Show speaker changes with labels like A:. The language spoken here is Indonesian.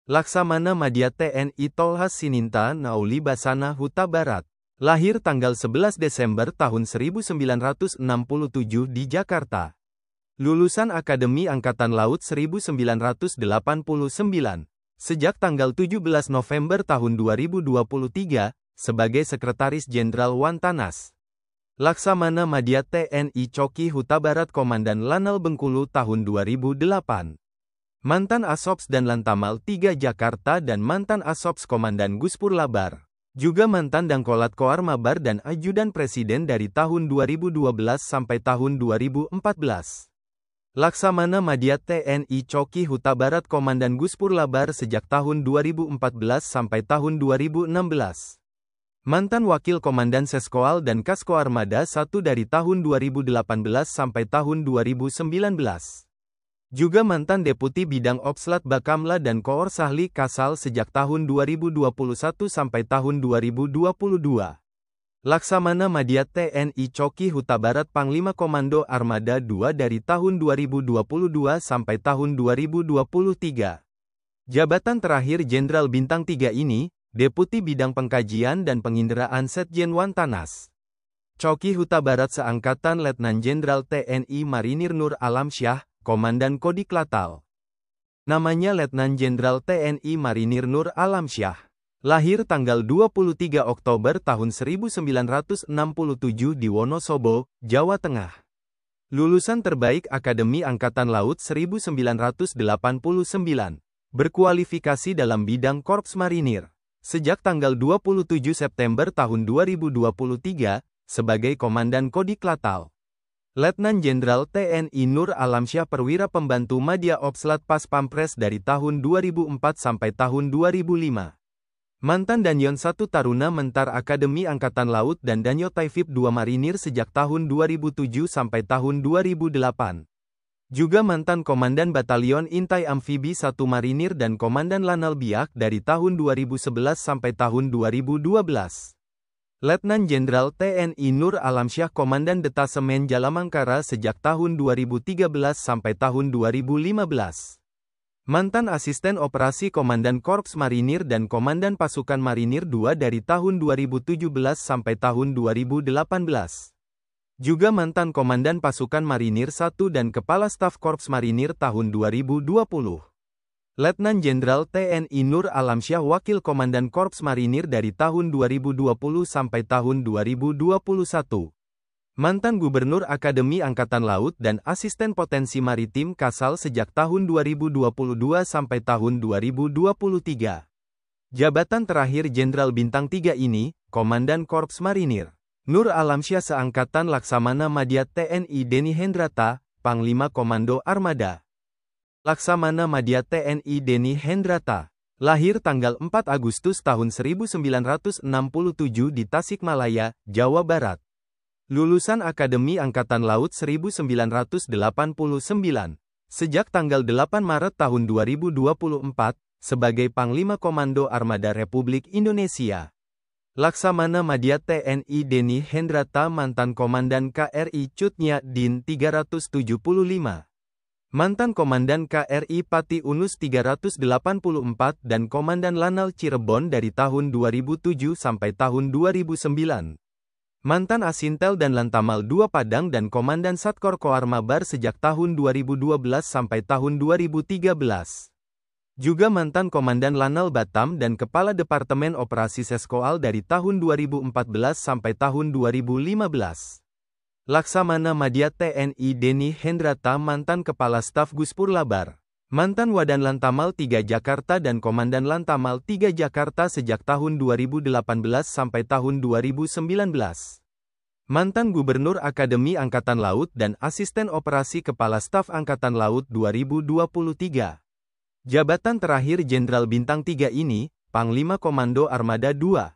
A: Laksamana Madya TNI Tolhas Sininta Nauli Basana Huta Barat. Lahir tanggal 11 Desember tahun 1967 di Jakarta. Lulusan Akademi Angkatan Laut 1989. Sejak tanggal 17 November tahun 2023, sebagai Sekretaris Jenderal Wantanas. Laksamana Madya TNI Coki Huta Barat Komandan Lanal Bengkulu tahun 2008. Mantan Asops dan Lantamal 3 Jakarta dan mantan Asops Komandan Guspur Labar. Juga mantan Dangkolat Koar Mabar dan Ajudan Presiden dari tahun 2012 sampai tahun 2014. Laksamana Madya TNI Coki Huta Barat Komandan Guspur Labar sejak tahun 2014 sampai tahun 2016. Mantan Wakil Komandan Seskoal dan Kasko Armada 1 dari tahun 2018 sampai tahun 2019. Juga mantan Deputi Bidang Opslat Bakamla dan Koor Sahli Kasal sejak tahun 2021 sampai tahun 2022. Laksamana Madya TNI Coki Huta Barat Panglima Komando Armada 2 dari tahun 2022 sampai tahun 2023. Jabatan terakhir Jenderal Bintang 3 ini, Deputi Bidang Pengkajian dan Penginderaan Setjen Wantanas. Coki Huta Barat seangkatan Letnan Jenderal TNI Marinir Nur Alamsyah, Komandan Kodik Latal. Namanya Letnan Jenderal TNI Marinir Nur Alamsyah. Lahir tanggal 23 Oktober tahun 1967 di Wonosobo, Jawa Tengah. Lulusan terbaik Akademi Angkatan Laut 1989. Berkualifikasi dalam bidang Korps Marinir. Sejak tanggal 27 September tahun 2023, sebagai Komandan Kodik Latal. Letnan Jenderal TNI Nur Alamsyah Perwira Pembantu Madya Opslat Pas Pampres dari tahun 2004 sampai tahun 2005. Mantan Danyon 1 Taruna Mentar Akademi Angkatan Laut dan Danyo Taifib 2 Marinir sejak tahun 2007 sampai tahun 2008. Juga mantan Komandan Batalion Intai Amfibi 1 Marinir dan Komandan Lanal Biak dari tahun 2011 sampai tahun 2012. Letnan Jenderal TNI Nur Alamsyah Komandan Detasemen Jalamangkara sejak tahun 2013 sampai tahun 2015. Mantan Asisten Operasi Komandan Korps Marinir dan Komandan Pasukan Marinir 2 dari tahun 2017 sampai tahun 2018. Juga mantan Komandan Pasukan Marinir 1 dan Kepala Staf Korps Marinir tahun 2020. Letnan Jenderal TNI Nur Alamsyah Wakil Komandan Korps Marinir dari tahun 2020 sampai tahun 2021. Mantan Gubernur Akademi Angkatan Laut dan Asisten Potensi Maritim Kasal sejak tahun 2022 sampai tahun 2023. Jabatan terakhir Jenderal Bintang 3 ini, Komandan Korps Marinir. Nur Alamsyah seangkatan Laksamana Madya TNI Deni Hendrata, Panglima Komando Armada. Laksamana Madya TNI Deni Hendrata. Lahir tanggal 4 Agustus tahun 1967 di Tasikmalaya, Jawa Barat. Lulusan Akademi Angkatan Laut 1989. Sejak tanggal 8 Maret tahun 2024, sebagai Panglima Komando Armada Republik Indonesia. Laksamana Madya TNI Deni Hendrata mantan Komandan KRI Cutnya Din 375. Mantan Komandan KRI Pati Unus 384 dan Komandan Lanal Cirebon dari tahun 2007 sampai tahun 2009. Mantan Asintel dan Lantamal 2 Padang dan Komandan Satkor Koar Mabar sejak tahun 2012 sampai tahun 2013. Juga mantan Komandan Lanal Batam dan Kepala Departemen Operasi Seskoal dari tahun 2014 sampai tahun 2015. Laksamana Madya TNI Deni Hendrata mantan Kepala Staf Guspur Labar. Mantan Wadan Lantamal 3 Jakarta dan Komandan Lantamal 3 Jakarta sejak tahun 2018 sampai tahun 2019. Mantan Gubernur Akademi Angkatan Laut dan Asisten Operasi Kepala Staf Angkatan Laut 2023. Jabatan terakhir Jenderal Bintang 3 ini, Panglima Komando Armada 2.